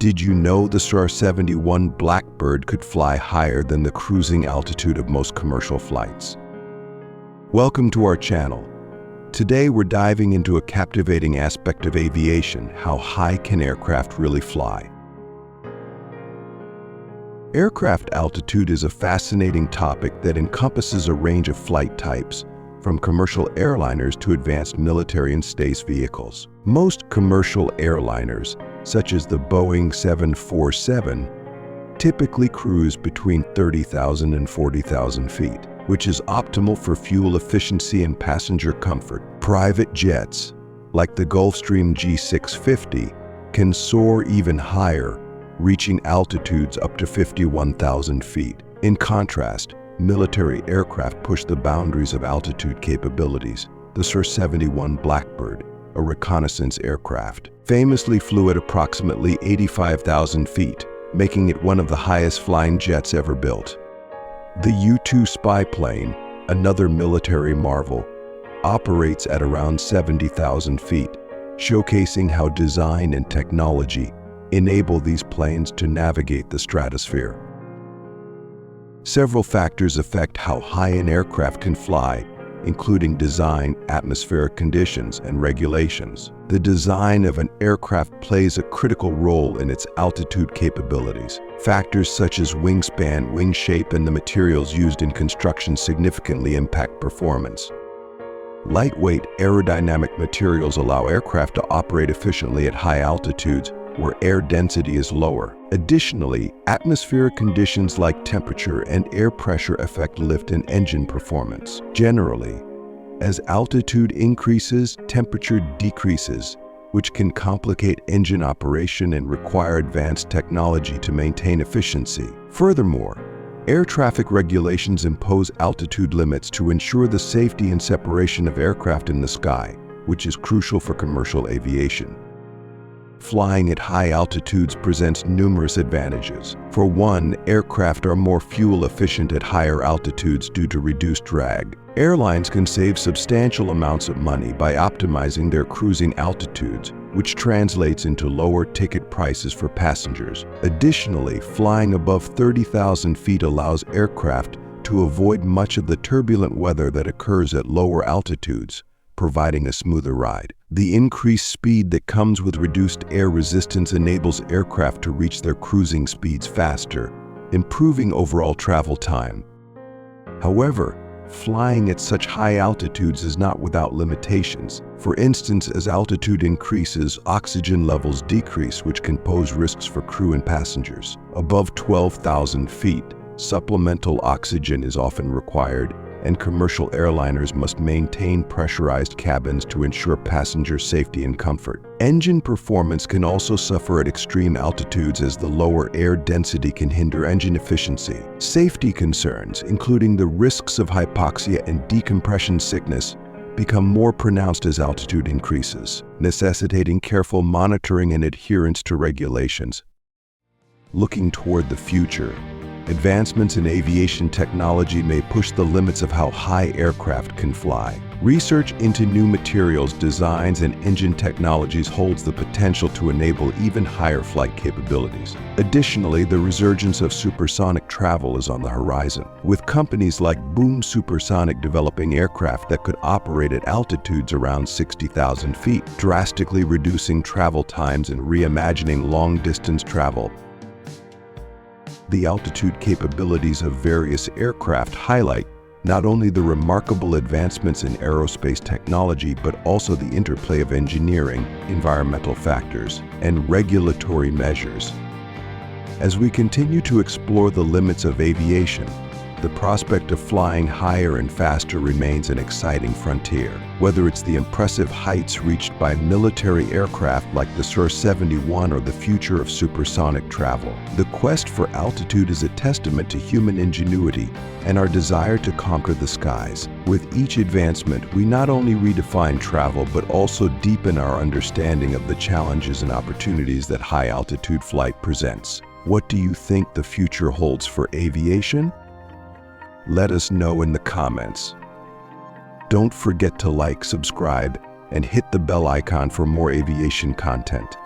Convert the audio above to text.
Did you know the SR-71 Blackbird could fly higher than the cruising altitude of most commercial flights? Welcome to our channel. Today we're diving into a captivating aspect of aviation: how high can aircraft really fly? Aircraft altitude is a fascinating topic that encompasses a range of flight types, from commercial airliners to advanced military and space vehicles. Most commercial airliners, such as the Boeing 747, typically cruise between 30,000 and 40,000 feet, which is optimal for fuel efficiency and passenger comfort. Private jets, like the Gulfstream G650, can soar even higher, reaching altitudes up to 51,000 feet. In contrast, military aircraft push the boundaries of altitude capabilities. The SR-71 Blackbird, a reconnaissance aircraft, famously flew at approximately 85,000 feet, making it one of the highest flying jets ever built. The U-2 spy plane, another military marvel, operates at around 70,000 feet, showcasing how design and technology enable these planes to navigate the stratosphere. Several factors affect how high an aircraft can fly, including design, atmospheric conditions, and regulations. The design of an aircraft plays a critical role in its altitude capabilities. Factors such as wingspan, wing shape, and the materials used in construction significantly impact performance. Lightweight aerodynamic materials allow aircraft to operate efficiently at high altitudes where air density is lower. Additionally, atmospheric conditions like temperature and air pressure affect lift and engine performance. Generally, as altitude increases, temperature decreases, which can complicate engine operation and require advanced technology to maintain efficiency. Furthermore, air traffic regulations impose altitude limits to ensure the safety and separation of aircraft in the sky, which is crucial for commercial aviation. Flying at high altitudes presents numerous advantages. For one, aircraft are more fuel efficient at higher altitudes due to reduced drag. Airlines can save substantial amounts of money by optimizing their cruising altitudes, which translates into lower ticket prices for passengers. Additionally, flying above 30,000 feet allows aircraft to avoid much of the turbulent weather that occurs at lower altitudes, providing a smoother ride. The increased speed that comes with reduced air resistance enables aircraft to reach their cruising speeds faster, improving overall travel time. However, flying at such high altitudes is not without limitations. For instance, as altitude increases, oxygen levels decrease, which can pose risks for crew and passengers. Above 12,000 feet, supplemental oxygen is often required, and commercial airliners must maintain pressurized cabins to ensure passenger safety and comfort. Engine performance can also suffer at extreme altitudes as the lower air density can hinder engine efficiency. Safety concerns, including the risks of hypoxia and decompression sickness, become more pronounced as altitude increases, necessitating careful monitoring and adherence to regulations. Looking toward the future, advancements in aviation technology may push the limits of how high aircraft can fly. Research into new materials, designs, and engine technologies holds the potential to enable even higher flight capabilities. Additionally, the resurgence of supersonic travel is on the horizon, with companies like Boom Supersonic developing aircraft that could operate at altitudes around 60,000 feet, drastically reducing travel times and reimagining long-distance travel. The altitude capabilities of various aircraft highlight not only the remarkable advancements in aerospace technology, but also the interplay of engineering, environmental factors, and regulatory measures. As we continue to explore the limits of aviation, the prospect of flying higher and faster remains an exciting frontier. Whether it's the impressive heights reached by military aircraft like the SR-71 or the future of supersonic travel, the quest for altitude is a testament to human ingenuity and our desire to conquer the skies. With each advancement, we not only redefine travel, but also deepen our understanding of the challenges and opportunities that high-altitude flight presents. What do you think the future holds for aviation? Let us know in the comments. Don't forget to like, subscribe, and hit the bell icon for more aviation content.